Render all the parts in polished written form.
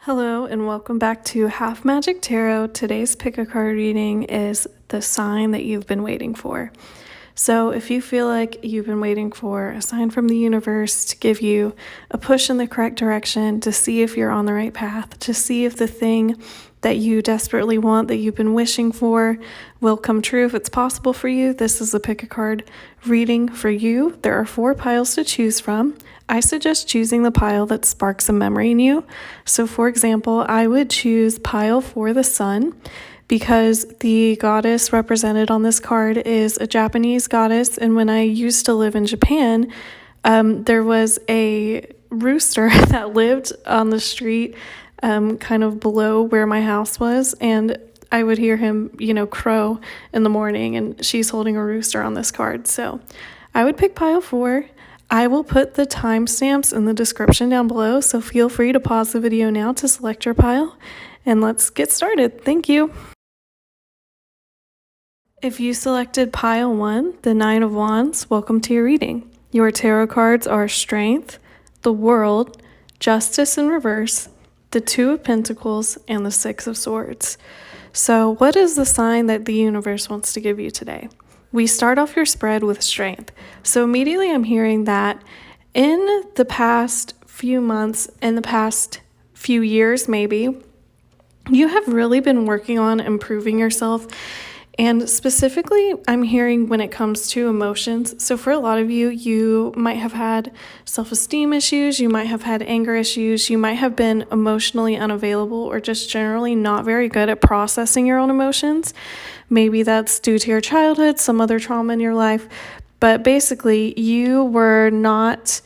Hello and welcome back to Half Magic Tarot. Today's pick a card reading is the sign that you've been waiting for. So if you feel like you've been waiting for a sign from the universe to give you a push in the correct direction, to see if you're on the right path, to see if the thing that you desperately want, that you've been wishing for, will come true, if it's possible for you, this is a pick a card reading for you. There are 4 piles to choose from. I suggest choosing the pile that sparks a memory in you. So for example, I would choose pile 4, the sun, because the goddess represented on this card is a Japanese goddess. And when I used to live in Japan, there was a rooster that lived on the street kind of below where my house was. And I would hear him, crow in the morning, and she's holding a rooster on this card. So I would pick pile 4. I will put the timestamps in the description down below, so feel free to pause the video now to select your pile, and let's get started. Thank you. If you selected pile 1, the 9 of Wands, welcome to your reading. Your tarot cards are Strength, the World, Justice in reverse, the 2 of Pentacles, and the 6 of Swords. So what is the sign that the universe wants to give you today? We start off your spread with Strength. So immediately I'm hearing that in the past few months, in the past few years maybe, you have really been working on improving yourself. And specifically, I'm hearing when it comes to emotions. So for a lot of you, you might have had self-esteem issues, you might have had anger issues, you might have been emotionally unavailable or just generally not very good at processing your own emotions. Maybe that's due to your childhood, some other trauma in your life. But basically, you were not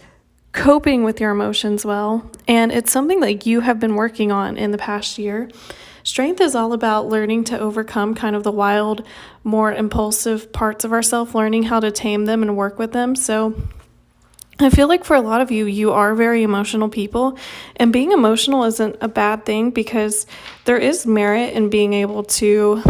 coping with your emotions well. And it's something that you have been working on in the past year. Strength is all about learning to overcome kind of the wild, more impulsive parts of ourselves, learning how to tame them and work with them. So I feel like for a lot of you, you are very emotional people, and being emotional isn't a bad thing because there is merit in being able to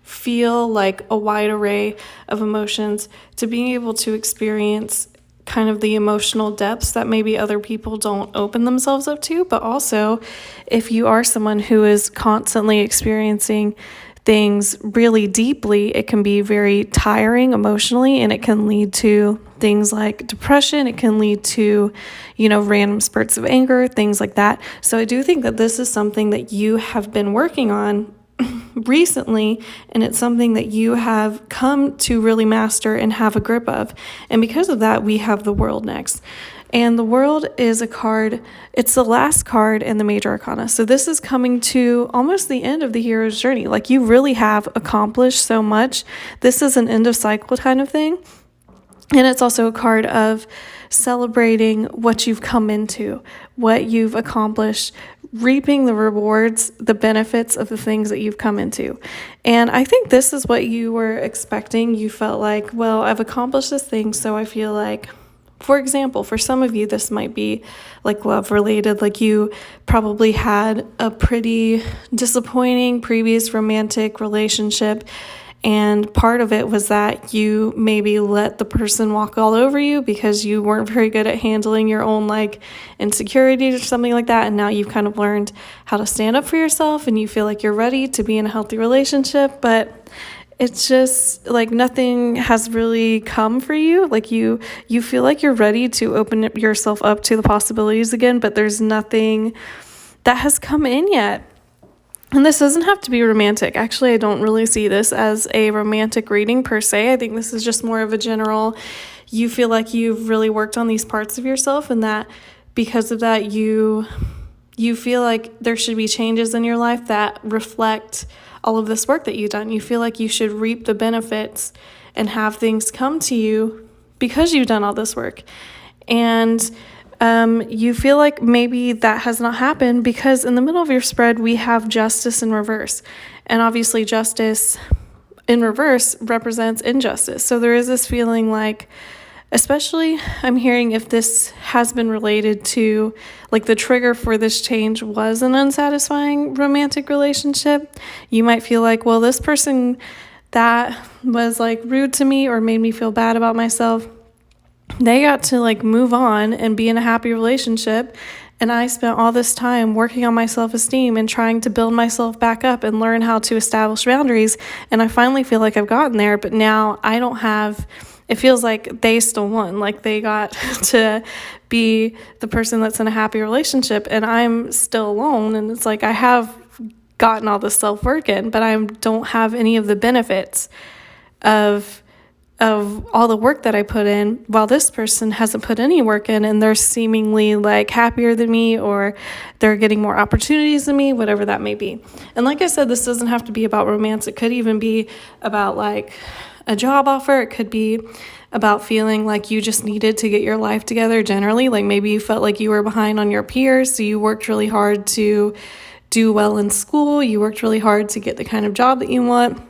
feel like a wide array of emotions, to being able to experience kind of the emotional depths that maybe other people don't open themselves up to. But also, if you are someone who is constantly experiencing things really deeply, it can be very tiring emotionally, and it can lead to things like depression. It can lead to, random spurts of anger, things like that. So I do think that this is something that you have been working on recently, and it's something that you have come to really master and have a grip of. And because of that, we have the World next. And the World is a card, it's the last card in the Major Arcana. So this is coming to almost the end of the hero's journey. Like, you really have accomplished so much. This is an end of cycle kind of thing. And it's also a card of celebrating what you've come into, what you've accomplished, reaping the rewards, the benefits of the things that you've come into. And I think this is what you were expecting. You felt like, well, I've accomplished this thing, so I feel like, for example, for some of you, this might be like love related. Like, you probably had a pretty disappointing previous romantic relationship, and part of it was that you maybe let the person walk all over you because you weren't very good at handling your own insecurities or something like that. And now you've kind of learned how to stand up for yourself, and you feel like you're ready to be in a healthy relationship, but it's just nothing has really come for you. You feel like you're ready to open yourself up to the possibilities again, but there's nothing that has come in yet. And this doesn't have to be romantic. Actually, I don't really see this as a romantic reading per se. I think this is just more of a general, you feel like you've really worked on these parts of yourself, and that because of that, you feel like there should be changes in your life that reflect all of this work that you've done. You feel like you should reap the benefits and have things come to you because you've done all this work. And you feel like maybe that has not happened because in the middle of your spread, we have Justice in reverse. And obviously Justice in reverse represents injustice. So there is this feeling like, especially I'm hearing if this has been related to the trigger for this change was an unsatisfying romantic relationship, you might feel like, well, this person that was rude to me or made me feel bad about myself, they got to move on and be in a happy relationship, And I spent all this time working on my self-esteem and trying to build myself back up and learn how to establish boundaries. And I finally feel like I've gotten there, but now I don't have, it feels like they still won. Like they got to be the person that's in a happy relationship and I'm still alone. And it's like I have gotten all this self-work in, but I don't have any of the benefits of all the work that I put in, while this person hasn't put any work in and they're seemingly like happier than me, or they're getting more opportunities than me, whatever that may be. And like I said, this doesn't have to be about romance. It could even be about like a job offer. It could be about feeling like you just needed to get your life together generally. Like maybe you felt like you were behind on your peers, so you worked really hard to do well in school. You worked really hard to get the kind of job that you want.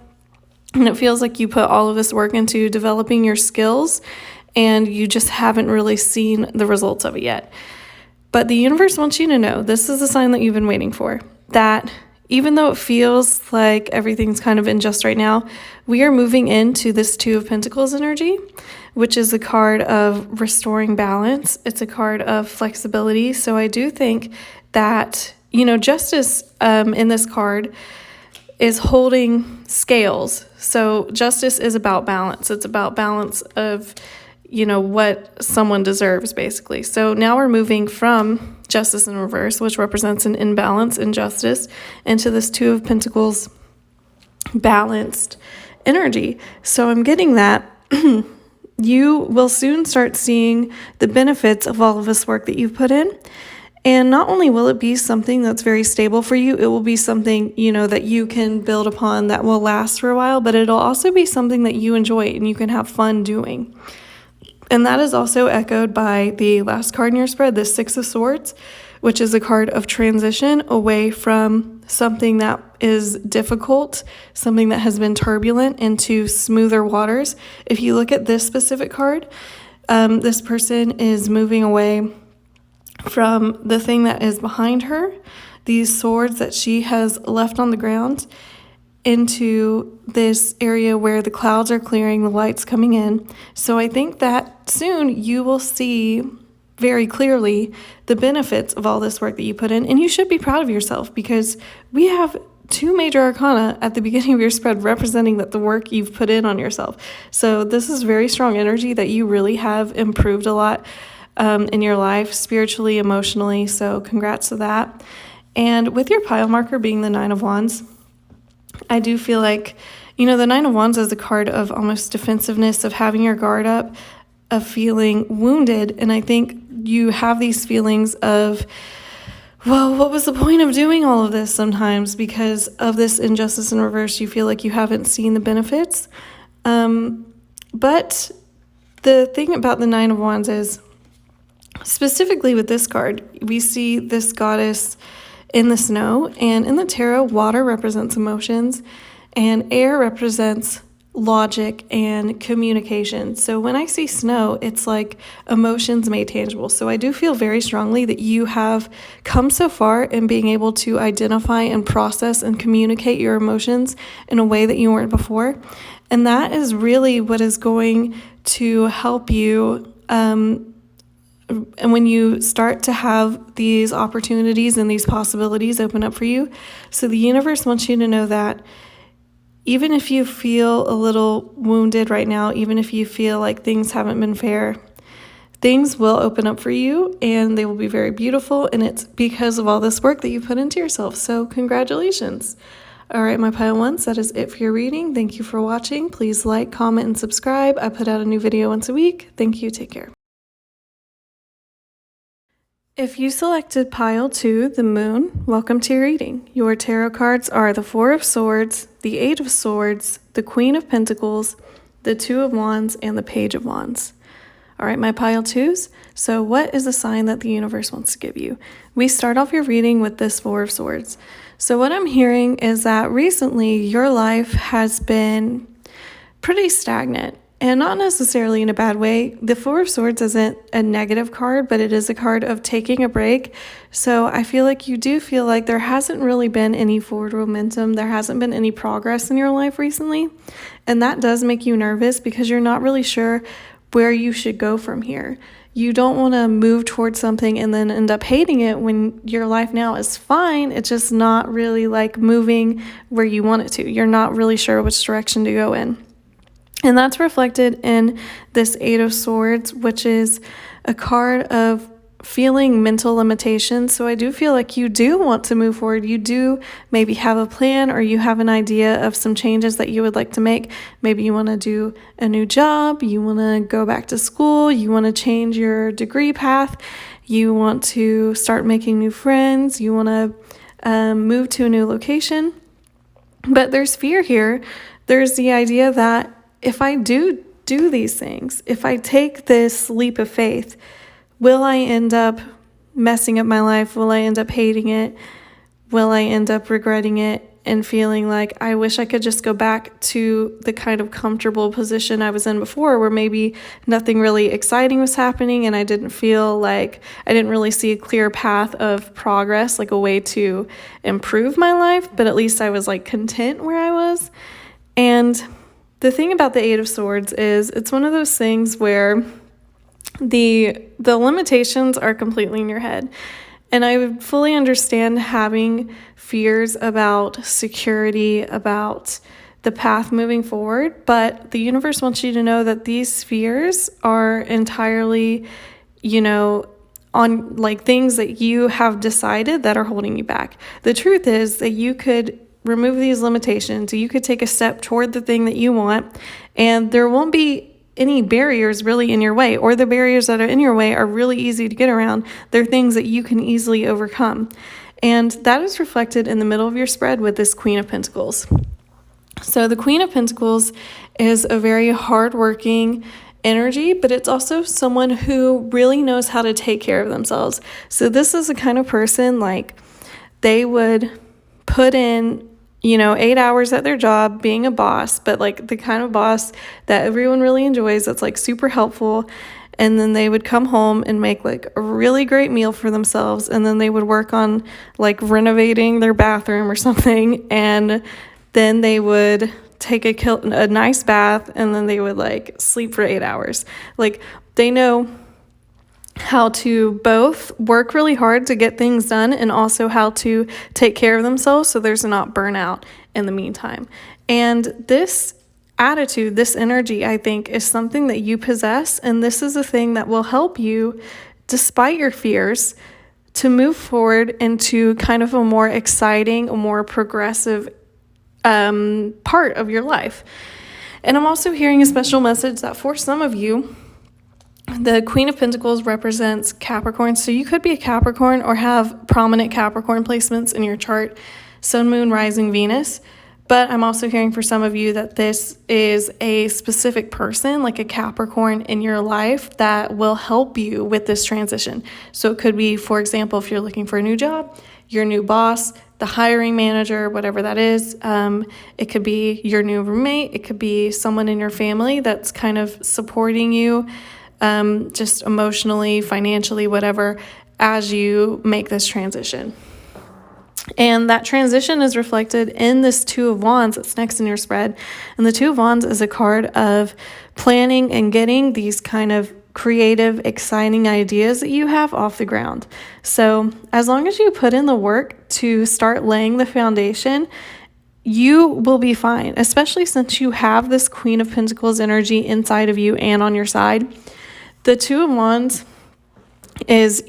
And it feels like you put all of this work into developing your skills and you just haven't really seen the results of it yet. But the universe wants you to know, this is the sign that you've been waiting for, that even though it feels like everything's kind of unjust right now, we are moving into this Two of Pentacles energy, which is a card of restoring balance. It's a card of flexibility. So I do think that, justice in this card is holding scales. So justice is about balance. It's about balance of, what someone deserves, basically. So now we're moving from justice in reverse, which represents an imbalance in justice, into this Two of Pentacles balanced energy. So I'm getting that you will soon start seeing the benefits of all of this work that you've put in. And not only will it be something that's very stable for you, it will be something, that you can build upon that will last for a while, but it'll also be something that you enjoy and you can have fun doing. And that is also echoed by the last card in your spread, the Six of Swords, which is a card of transition away from something that is difficult, something that has been turbulent, into smoother waters. If you look at this specific card, this person is moving away from the thing that is behind her, these swords that she has left on the ground, into this area where the clouds are clearing, the light's coming in. So I think that soon you will see very clearly the benefits of all this work that you put in, and you should be proud of yourself because we have two major arcana at the beginning of your spread representing that the work you've put in on yourself. So this is very strong energy that you really have improved a lot in your life, spiritually, emotionally. So congrats to that. And with your pile marker being the Nine of Wands, I do feel like, the Nine of Wands is a card of almost defensiveness, of having your guard up, of feeling wounded. And I think you have these feelings of, well, what was the point of doing all of this sometimes? Because of this injustice in reverse, you feel like you haven't seen the benefits. But the thing about the Nine of Wands is, specifically with this card, we see this goddess in the snow, and in the tarot, water represents emotions and air represents logic and communication. So when I see snow, it's like emotions made tangible. So I do feel very strongly that you have come so far in being able to identify and process and communicate your emotions in a way that you weren't before. And that is really what is going to help you and when you start to have these opportunities and these possibilities open up for you. So the universe wants you to know that even if you feel a little wounded right now, even if you feel like things haven't been fair, things will open up for you and they will be very beautiful. And it's because of all this work that you put into yourself. So congratulations. All right, my pile ones, that is it for your reading. Thank you for watching. Please like, comment, and subscribe. I put out a new video once a week. Thank you. Take care. If you selected pile 2, the moon, welcome to your reading. Your tarot cards are the Four of Swords, the Eight of Swords, the Queen of Pentacles, the Two of Wands, and the Page of Wands. All right, my pile 2s. So what is the sign that the universe wants to give you? We start off your reading with this Four of Swords. So what I'm hearing is that recently your life has been pretty stagnant. And not necessarily in a bad way. The Four of Swords isn't a negative card, but it is a card of taking a break. So I feel like you do feel like there hasn't really been any forward momentum. There hasn't been any progress in your life recently. And that does make you nervous because you're not really sure where you should go from here. you don't want to move towards something and then end up hating it when your life now is fine. It's just not really like moving where you want it to. You're not really sure which direction to go in. And that's reflected in this Eight of Swords, which is a card of feeling mental limitations. So I do feel like you do want to move forward. You do maybe have a plan, or you have an idea of some changes that you would like to make. Maybe you want to do a new job, you want to go back to school, you want to change your degree path, you want to start making new friends, you want to move to a new location. But there's fear here. There's the idea that if I do these things, if I take this leap of faith, will I end up messing up my life? Will I end up hating it? Will I end up regretting it and feeling like I wish I could just go back to the kind of comfortable position I was in before, where maybe nothing really exciting was happening and I didn't feel like I didn't really see a clear path of progress, like a way to improve my life, but at least I was like content where I was. And the thing about the Eight of Swords is it's one of those things where the limitations are completely in your head. And I would fully understand having fears about security, about the path moving forward, but the universe wants you to know that these fears are entirely, on like things that you have decided that are holding you back. The truth is that you could remove these limitations, you could take a step toward the thing that you want, and there won't be any barriers really in your way, or the barriers that are in your way are really easy to get around. They're things that you can easily overcome. And that is reflected in the middle of your spread with this Queen of Pentacles. So the Queen of Pentacles is a very hardworking energy, but it's also someone who really knows how to take care of themselves. So this is the kind of person, like, they would put in 8 hours at their job being a boss, but like the kind of boss that everyone really enjoys, that's like super helpful. And then they would come home and make like a really great meal for themselves. And then they would work on like renovating their bathroom or something. And then they would take a nice bath, and then they would like sleep for 8 hours. Like, they know how to both work really hard to get things done and also how to take care of themselves so there's not burnout in the meantime. And this attitude, this energy, I think, is something that you possess, and this is a thing that will help you, despite your fears, to move forward into kind of a more exciting, a more progressive part of your life. And I'm also hearing a special message that for some of you, the Queen of Pentacles represents Capricorn. So you could be a Capricorn or have prominent Capricorn placements in your chart, Sun, Moon, Rising, Venus. But I'm also hearing for some of you that this is a specific person, like a Capricorn in your life, that will help you with this transition. So it could be, for example, if you're looking for a new job, your new boss, the hiring manager, whatever that is. It could be your new roommate. It could be someone in your family that's kind of supporting you, just emotionally, financially, whatever, as you make this transition. And that transition is reflected in this Two of Wands that's next in your spread. And the Two of Wands is a card of planning and getting these kind of creative, exciting ideas that you have off the ground. So as long as you put in the work to start laying the foundation, you will be fine, especially since you have this Queen of Pentacles energy inside of you and on your side. The Two of Wands is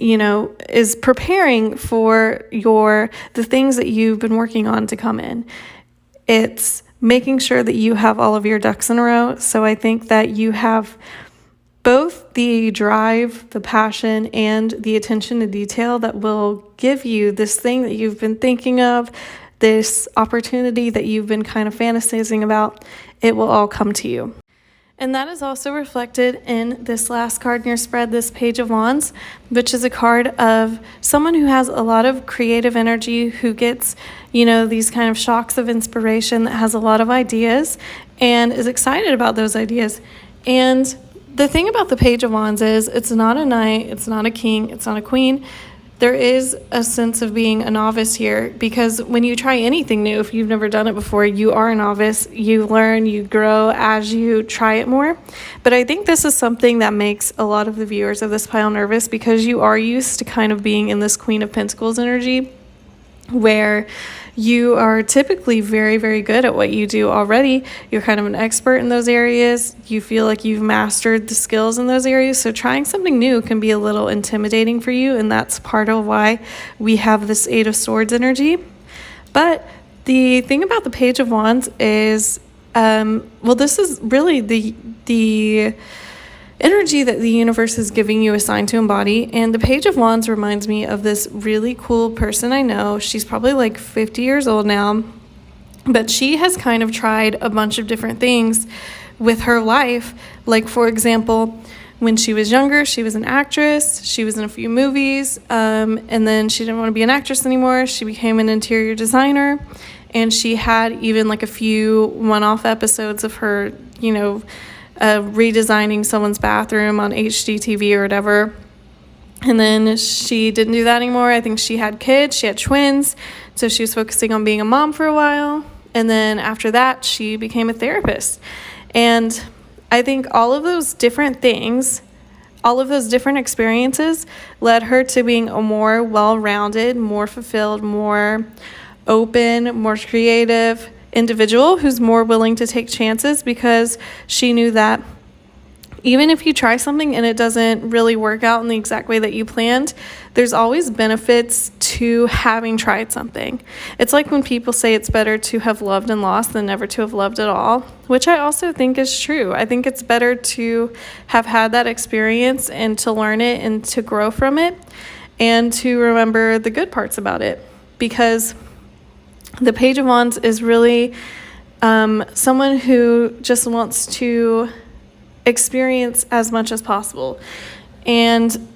preparing for the things that you've been working on to come in. It's making sure that you have all of your ducks in a row. So I think that you have both the drive, the passion, and the attention to detail that will give you this thing that you've been thinking of, this opportunity that you've been kind of fantasizing about. It will all come to you. And that is also reflected in this last card in your spread, this Page of Wands, which is a card of someone who has a lot of creative energy, who gets, these kind of shocks of inspiration, that has a lot of ideas and is excited about those ideas. And the thing about the Page of Wands is it's not a knight, it's not a king, it's not a queen. there is a sense of being a novice here, because when you try anything new, if you've never done it before, you are a novice. You learn, you grow as you try it more. But I think this is something that makes a lot of the viewers of this pile nervous, because you are used to kind of being in this Queen of Pentacles energy, where you are typically very, very good at what you do already. You're kind of an expert in those areas. You feel like you've mastered the skills in those areas. So trying something new can be a little intimidating for you. And that's part of why we have this Eight of Swords energy. But the thing about the Page of Wands is, this is really the energy that the universe is giving you a sign to embody. And the Page of Wands reminds me of this really cool person I know. She's probably like 50 years old now, but she has kind of tried a bunch of different things with her life. Like, for example, when she was younger, she was an actress. She was in a few movies, and then she didn't want to be an actress anymore. She became an interior designer, and she had even like a few one-off episodes of her, redesigning someone's bathroom on HGTV or whatever. And then she didn't do that anymore. I think she had kids. She had twins. So she was focusing on being a mom for a while. And then after that, she became a therapist. And I think all of those different things, all of those different experiences led her to being a more well-rounded, more fulfilled, more open, more creative individual who's more willing to take chances, because she knew that even if you try something and it doesn't really work out in the exact way that you planned, there's always benefits to having tried something. It's like when people say it's better to have loved and lost than never to have loved at all, which I also think is true. I think it's better to have had that experience and to learn it and to grow from it and to remember the good parts about it, because the Page of Wands is really someone who just wants to experience as much as possible. And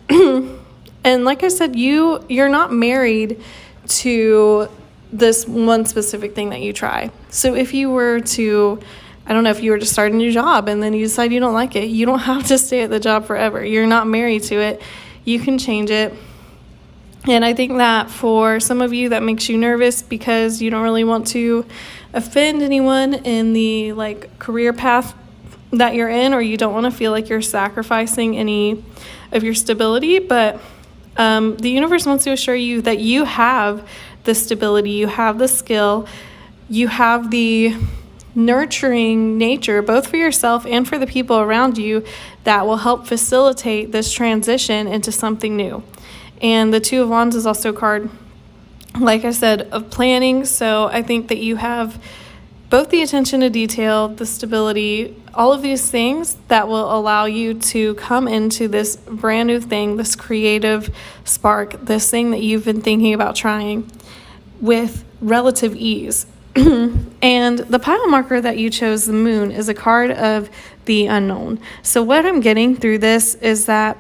and like I said, you're not married to this one specific thing that you try. So if you were to, I don't know, if you were to start a new job and then you decide you don't like it, you don't have to stay at the job forever. You're not married to it. You can change it. And I think that for some of you, that makes you nervous because you don't really want to offend anyone in the career path that you're in, or you don't want to feel like you're sacrificing any of your stability. But the universe wants to assure you that you have the stability, you have the skill, you have the nurturing nature, both for yourself and for the people around you, that will help facilitate this transition into something new. And the Two of Wands is also a card, like I said, of planning. So I think that you have both the attention to detail, the stability, all of these things that will allow you to come into this brand new thing, this creative spark, this thing that you've been thinking about trying with relative ease. And the pile marker that you chose, the Moon, is a card of the unknown. So what I'm getting through this is that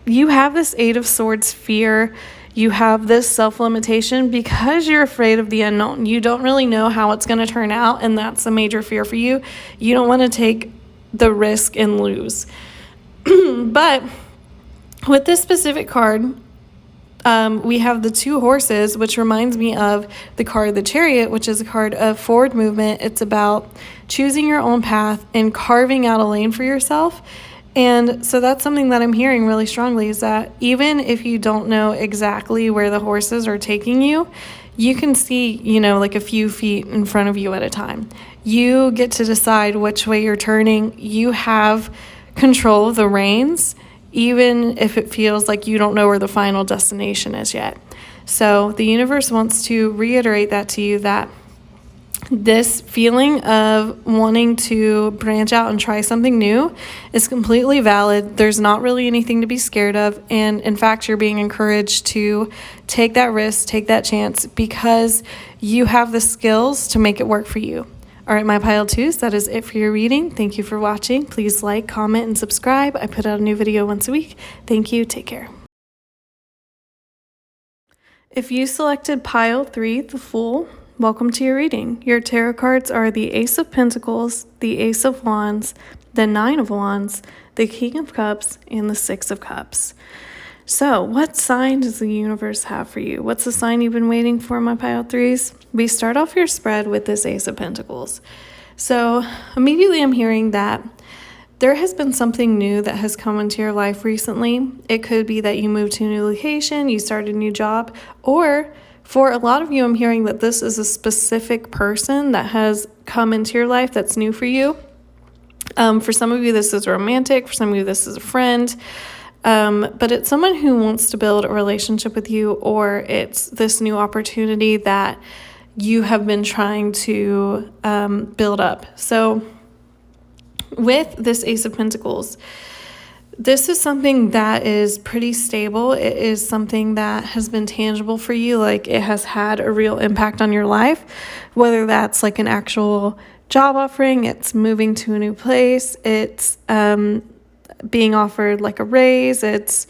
you have this Eight of Swords fear. You have this self-limitation because you're afraid of the unknown. You don't really know how it's going to turn out, and that's a major fear for you. You don't want to take the risk and lose. But with this specific card, we have the Two Horses, which reminds me of the card the Chariot, which is a card of forward movement. It's about choosing your own path and carving out a lane for yourself. And so that's something that I'm hearing really strongly, is that even if you don't know exactly where the horses are taking you, you can see, like a few feet in front of you at a time. You get to decide which way you're turning. You have control of the reins, even if it feels like you don't know where the final destination is yet. So the universe wants to reiterate that to you, that this feeling of wanting to branch out and try something new is completely valid. There's not really anything to be scared of. And in fact, you're being encouraged to take that risk, take that chance, because you have the skills to make it work for you. All right, my pile twos, that is it for your reading. Thank you for watching. Please like, comment, and subscribe. I put out a new video once a week. Thank you. Take care. If you selected pile 3, the Fool, welcome to your reading. Your tarot cards are the Ace of Pentacles, the Ace of Wands, the Nine of Wands, the King of Cups, and the Six of Cups. So, what sign does the universe have for you? What's the sign you've been waiting for, my pile threes? We start off your spread with this Ace of Pentacles. So, immediately I'm hearing that there has been something new that has come into your life recently. It could be that you moved to a new location, you started a new job, or for a lot of you, I'm hearing that this is a specific person that has come into your life that's new for you. For some of you, this is romantic. For some of you, this is a friend. But it's someone who wants to build a relationship with you, or it's this new opportunity that you have been trying to build up. So with this Ace of Pentacles, this is something that is pretty stable. It is something that has been tangible for you, like it has had a real impact on your life, whether that's like an actual job offering, it's moving to a new place, it's being offered like a raise, it's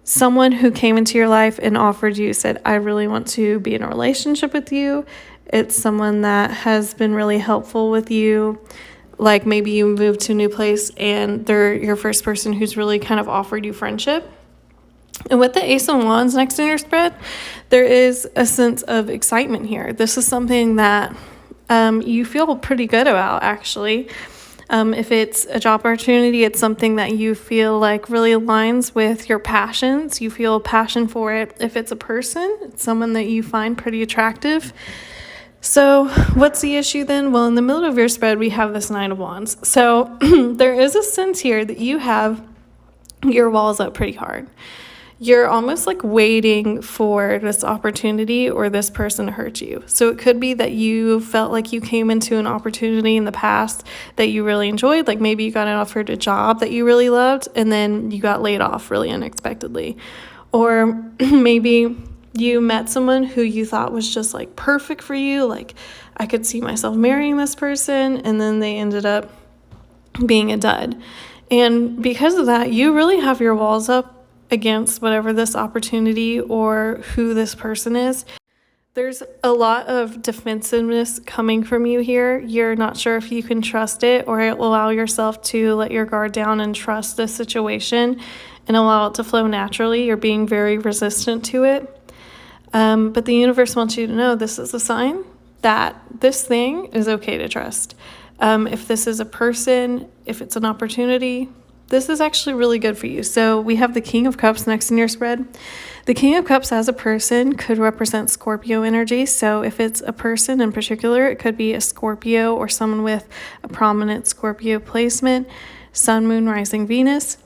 someone who came into your life and offered you, said, I really want to be in a relationship with you. It's someone that has been really helpful with you. Like maybe you moved to a new place and they're your first person who's really kind of offered you friendship. And with the Ace of Wands next in your spread, there is a sense of excitement here. This is something that you feel pretty good about, actually. If it's a job opportunity, it's something that you feel like really aligns with your passions. You feel passion for it. If it's a person, it's someone that you find pretty attractive. So what's the issue then? Well, in the middle of your spread, we have this Nine of Wands. So there is a sense here that you have your walls up pretty hard. You're almost like waiting for this opportunity or this person to hurt you. So it could be that you felt like you came into an opportunity in the past that you really enjoyed. Like maybe you got offered a job that you really loved and then you got laid off really unexpectedly. Or maybe you met someone who you thought was just like perfect for you. Like I could see myself marrying this person, and then they ended up being a dud. And because of that, you really have your walls up against whatever this opportunity or who this person is. There's a lot of defensiveness coming from you here. You're not sure if you can trust it or allow yourself to let your guard down and trust this situation and allow it to flow naturally. You're being very resistant to it. But the universe wants you to know this is a sign that this thing is okay to trust. If this is a person, if it's an opportunity, this is actually really good for you. So we have the King of Cups next in your spread. The King of Cups as a person could represent Scorpio energy. So if it's a person in particular, it could be a Scorpio or someone with a prominent Scorpio placement, Sun, Moon, Rising, Venus.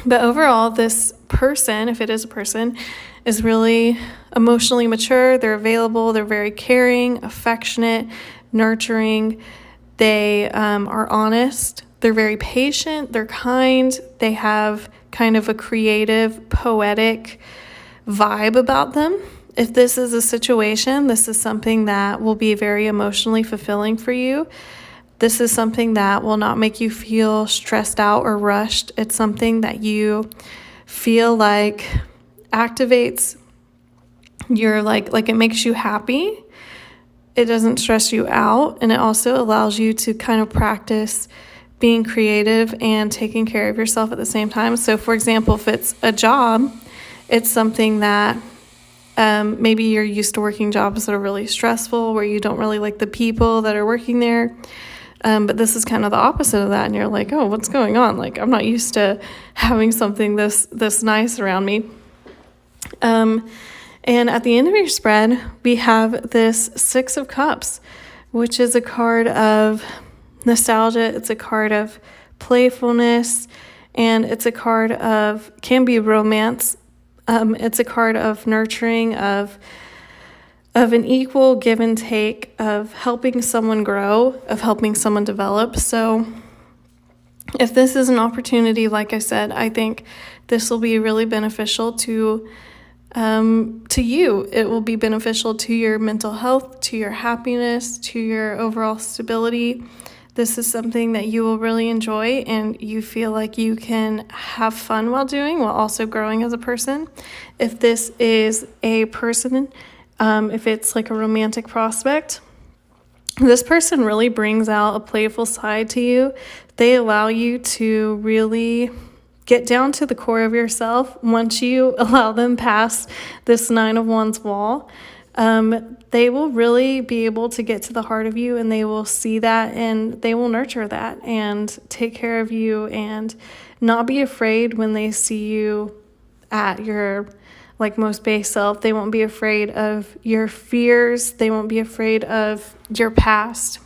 But overall, this person, if it is a person, is really emotionally mature. They're available. They're very caring, affectionate, nurturing. They are honest. They're very patient, they're kind, they have kind of a creative, poetic vibe about them. If this is a situation, this is something that will be very emotionally fulfilling for you. This is something that will not make you feel stressed out or rushed. It's something that you feel like activates your like it makes you happy. It doesn't stress you out, and it also allows you to kind of practice being creative and taking care of yourself at the same time. So for example, if it's a job, it's something that maybe you're used to working jobs that are really stressful, where you don't really like the people that are working there. But this is kind of the opposite of that. And you're like, oh, what's going on? Like, I'm not used to having something this nice around me. And at the end of your spread, we have this Six of Cups, which is a card of nostalgia. It's a card of playfulness, and it's a card of, can be romance. It's a card of nurturing, of an equal give and take, of helping someone grow, of helping someone develop. So if this is an opportunity, like I said, I think this will be really beneficial to you. It will be beneficial to your mental health, to your happiness, to your overall stability. This is something that you will really enjoy, and you feel like you can have fun while doing, while also growing as a person. If this is a person, if it's like a romantic prospect, this person really brings out a playful side to you. They allow you to really get down to the core of yourself, once you allow them past this Nine of Wands wall, they will really be able to get to the heart of you, and they will see that, and they will nurture that and take care of you, and not be afraid when they see you at your most base self. They won't be afraid of your fears. They won't be afraid of your past.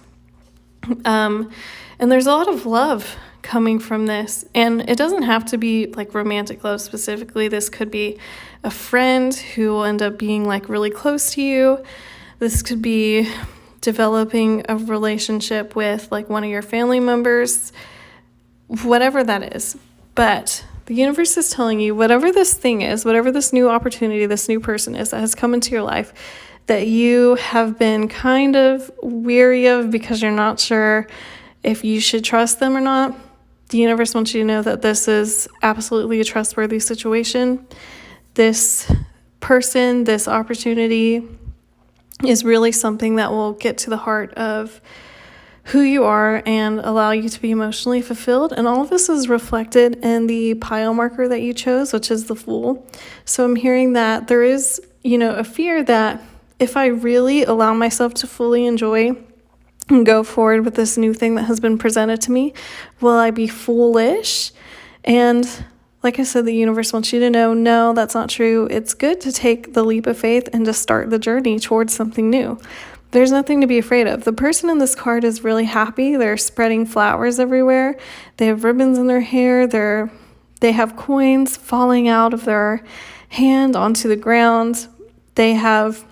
And there's a lot of love coming from this, and it doesn't have to be romantic love specifically. This could be a friend who will end up being really close to you. This could be developing a relationship with one of your family members, whatever that is. But the universe is telling you, whatever this thing is, whatever this new opportunity, this new person is that has come into your life, that you have been kind of weary of because you're not sure if you should trust them or not. The universe wants you to know that this is absolutely a trustworthy situation. This person, this opportunity is really something that will get to the heart of who you are and allow you to be emotionally fulfilled. And all of this is reflected in the pile marker that you chose, which is the Fool. So I'm hearing that there is, a fear that if I really allow myself to fully enjoy and go forward with this new thing that has been presented to me, will I be foolish? And like I said, the universe wants you to know, no, that's not true. It's good to take the leap of faith and to start the journey towards something new. There's nothing to be afraid of. The person in this card is really happy. They're spreading flowers everywhere. They have ribbons in their hair. They have coins falling out of their hand onto the ground. They have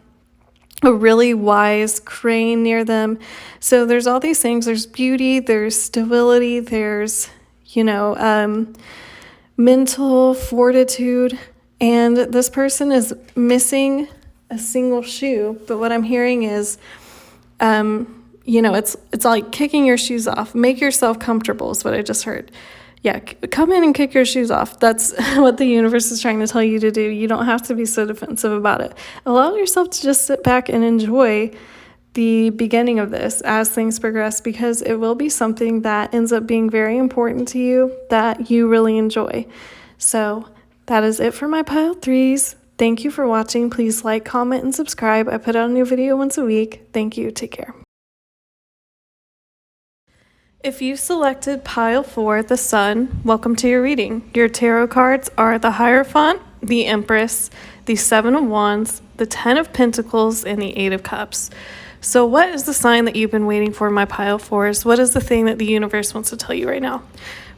a really wise crane near them. So there's all these things. There's beauty, there's stability, there's, mental fortitude. And this person is missing a single shoe. But what I'm hearing is, it's like kicking your shoes off. Make yourself comfortable is what I just heard. Yeah, come in and kick your shoes off. That's what the universe is trying to tell you to do. You don't have to be so defensive about it. Allow yourself to just sit back and enjoy the beginning of this as things progress, because it will be something that ends up being very important to you that you really enjoy. So that is it for my pile threes. Thank you for watching. Please like, comment, and subscribe. I put out a new video once a week. Thank you. Take care. If you selected pile 4, the Sun, welcome to your reading. Your tarot cards are the Hierophant, the Empress, the Seven of Wands, the Ten of Pentacles, and the Eight of Cups. So what is the sign that you've been waiting for, my pile 4s? What is the thing that the universe wants to tell you right now?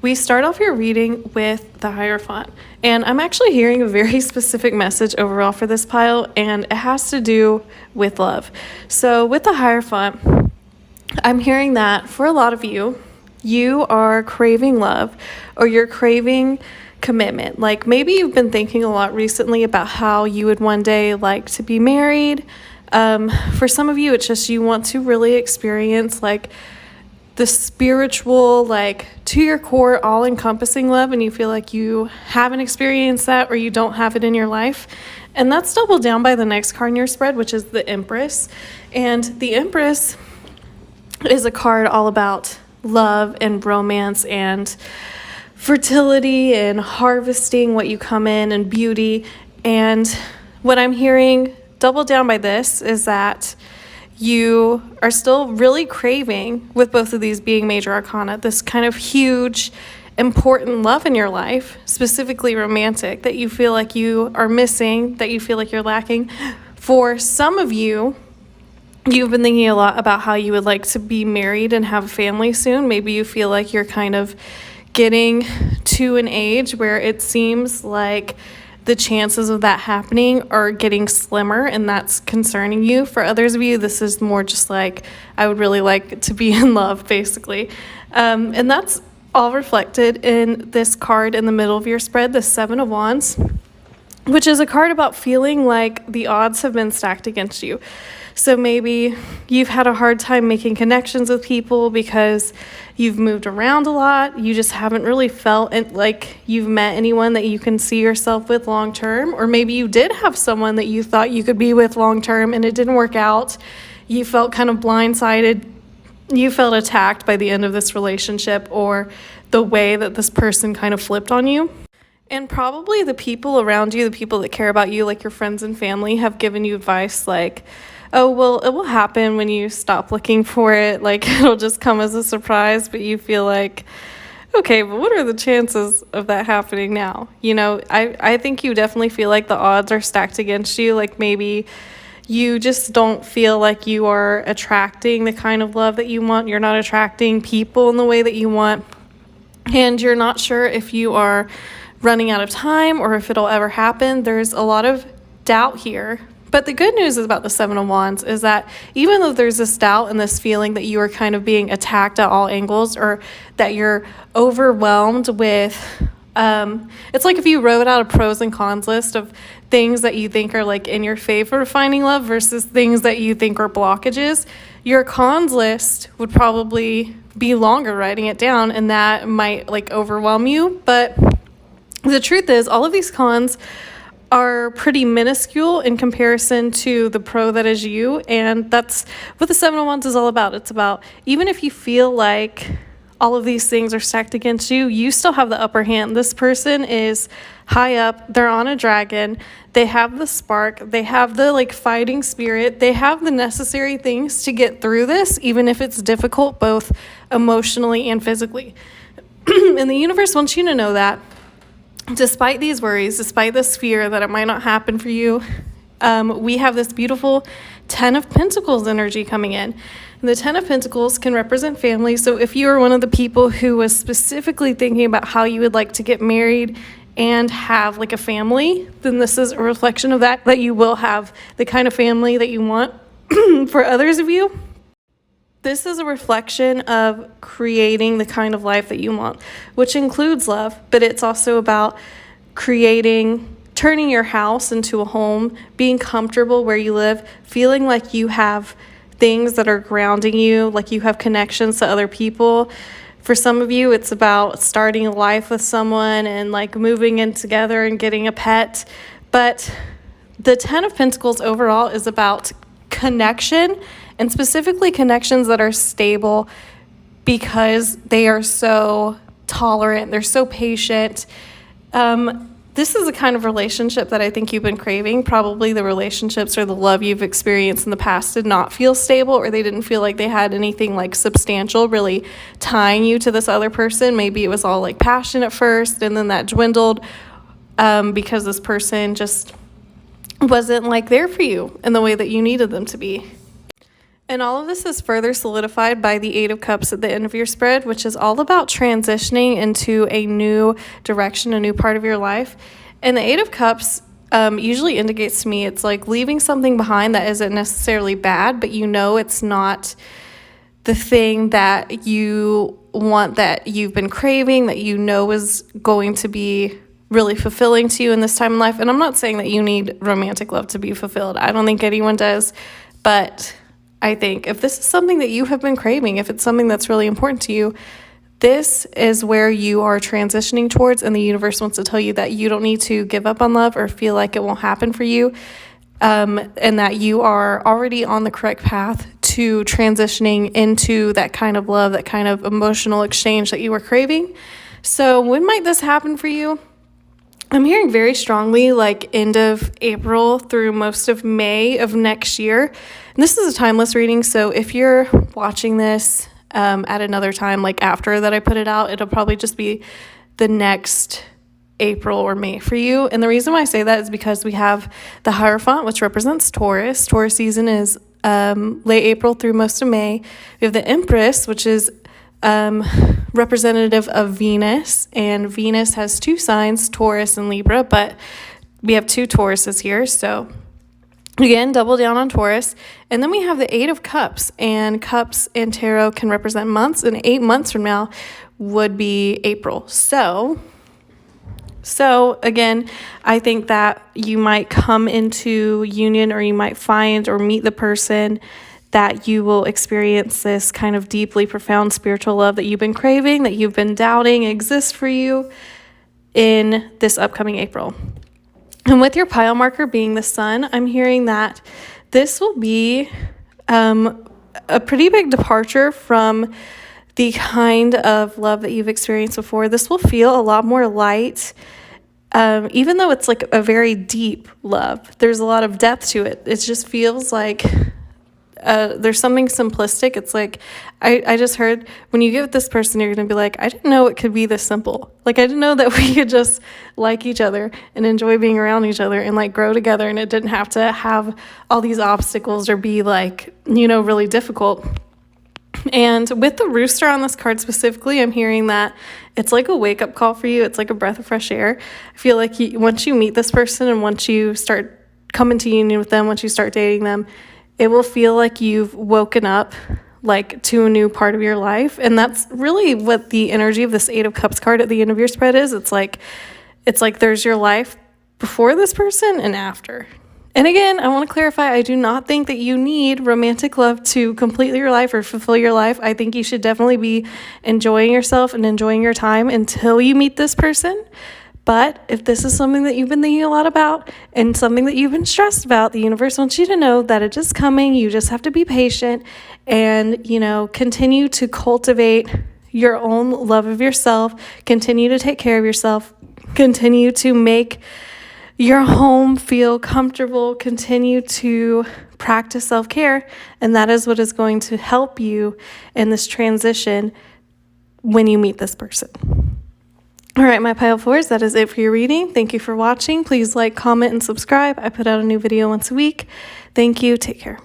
We start off your reading with the Hierophant, and I'm actually hearing a very specific message overall for this pile, and it has to do with love. So with the Hierophant, I'm hearing that for a lot of you, you are craving love, or you're craving commitment. Maybe you've been thinking a lot recently about how you would one day like to be married. For some of you, it's just you want to really experience the spiritual, to your core, all-encompassing love, and you feel like you haven't experienced that, or you don't have it in your life. And that's doubled down by the next card in your spread, which is the Empress. And the Empress is a card all about love and romance and fertility and harvesting what you come in and beauty. And what I'm hearing double down by this is that you are still really craving, with both of these being major arcana, this kind of huge, important love in your life, specifically romantic, that you feel like you are missing, that you feel like you're lacking. For some of you, you've been thinking a lot about how you would like to be married and have a family soon. Maybe you feel like you're kind of getting to an age where it seems like the chances of that happening are getting slimmer, and that's concerning you. For others of you, this is more just I would really like to be in love, basically. And that's all reflected in this card in the middle of your spread, the Seven of Wands, which is a card about feeling like the odds have been stacked against you. So maybe you've had a hard time making connections with people because you've moved around a lot. You just haven't really felt like you've met anyone that you can see yourself with long term. Or maybe you did have someone that you thought you could be with long term and it didn't work out. You felt kind of blindsided. You felt attacked by the end of this relationship, or the way that this person kind of flipped on you. And probably the people around you, the people that care about you, like your friends and family, have given you advice like, oh, well, it will happen when you stop looking for it. Like, it'll just come as a surprise, but you feel like, okay, but what are the chances of that happening now? I think you definitely feel like the odds are stacked against you. Like, maybe you just don't feel like you are attracting the kind of love that you want. You're not attracting people in the way that you want. And you're not sure if you are running out of time or if it'll ever happen. There's a lot of doubt here. But the good news about the Seven of Wands is that even though there's this doubt and this feeling that you are kind of being attacked at all angles, or that you're overwhelmed with, it's like if you wrote out a pros and cons list of things that you think are like in your favor of finding love versus things that you think are blockages, your cons list would probably be longer writing it down, and that might like overwhelm you. But the truth is, all of these cons are pretty minuscule in comparison to the pro that is you. And that's what the Seven of Wands is all about. It's about, even if you feel like all of these things are stacked against you, you still have the upper hand. This person is high up. They're on a dragon. They have the spark. They have the like fighting spirit. They have the necessary things to get through this, even if it's difficult, both emotionally and physically. And the universe wants you to know that despite these worries, despite this fear that it might not happen for you, we have this beautiful Ten of Pentacles energy coming in. And the Ten of Pentacles can represent family. So if you are one of the people who was specifically thinking about how you would like to get married and have like a family, then this is a reflection of that you will have the kind of family that you want. For others of you, this is a reflection of creating the kind of life that you want, which includes love, but it's also about turning your house into a home, being comfortable where you live, feeling like you have things that are grounding you, like you have connections to other people. For some of you, it's about starting a life with someone and like moving in together and getting a pet. But the Ten of Pentacles overall is about connection, and specifically connections that are stable because they are so tolerant, they're so patient. This is the kind of relationship that I think you've been craving. Probably the relationships or the love you've experienced in the past did not feel stable, or they didn't feel like they had anything like substantial really tying you to this other person. Maybe it was all like passion at first, and then that dwindled because this person just wasn't like there for you in the way that you needed them to be. And all of this is further solidified by the Eight of Cups at the end of your spread, which is all about transitioning into a new direction, a new part of your life. And the Eight of Cups usually indicates to me it's like leaving something behind that isn't necessarily bad, but you know it's not the thing that you want, that you've been craving, that you know is going to be really fulfilling to you in this time in life. And I'm not saying that you need romantic love to be fulfilled. I don't think anyone does, but I think if this is something that you have been craving, if it's something that's really important to you, this is where you are transitioning towards, and the universe wants to tell you that you don't need to give up on love or feel like it won't happen for you, and that you are already on the correct path to transitioning into that kind of love, that kind of emotional exchange that you were craving. So when might this happen for you? I'm hearing very strongly like end of April through most of May of next year. And this is a timeless reading, so if you're watching this at another time, like after that I put it out, it'll probably just be the next April or May for you. And the reason why I say that is because we have the Hierophant, which represents Taurus. Taurus season is late April through most of May. We have the Empress, which is representative of Venus, and Venus has two signs, Taurus and Libra, but we have two Tauruses here, so again, double down on Taurus. And then we have the Eight of Cups, and cups in tarot can represent months, and 8 months from now would be April. So again, I think that you might come into union, or you might find or meet the person that you will experience this kind of deeply profound spiritual love that you've been craving, that you've been doubting exists for you in this upcoming April. And with your pile marker being the sun, I'm hearing that this will be a pretty big departure from the kind of love that you've experienced before. This will feel a lot more light. even though it's like a very deep love, there's a lot of depth to it. It just feels like there's something simplistic. It's like, I just heard when you get with this person, you're going to be like, I didn't know it could be this simple. Like, I didn't know that we could just like each other and enjoy being around each other and like grow together. And it didn't have to have all these obstacles or be like, really difficult. And with the rooster on this card specifically, I'm hearing that it's like a wake-up call for you. It's like a breath of fresh air. I feel like once you meet this person and once you start coming to union with them, once you start dating them, it will feel like you've woken up like to a new part of your life. And that's really what the energy of this Eight of Cups card at the end of your spread is. It's like there's your life before this person and after. And again, I want to clarify, I do not think that you need romantic love to complete your life or fulfill your life. I think you should definitely be enjoying yourself and enjoying your time until you meet this person. But if this is something that you've been thinking a lot about and something that you've been stressed about, the universe wants you to know that it's just coming. You just have to be patient and, continue to cultivate your own love of yourself, continue to take care of yourself, continue to make your home feel comfortable, continue to practice self-care, and that is what is going to help you in this transition when you meet this person. All right, my pile fours, that is it for your reading. Thank you for watching. Please like, comment, and subscribe. I put out a new video once a week. Thank you. Take care.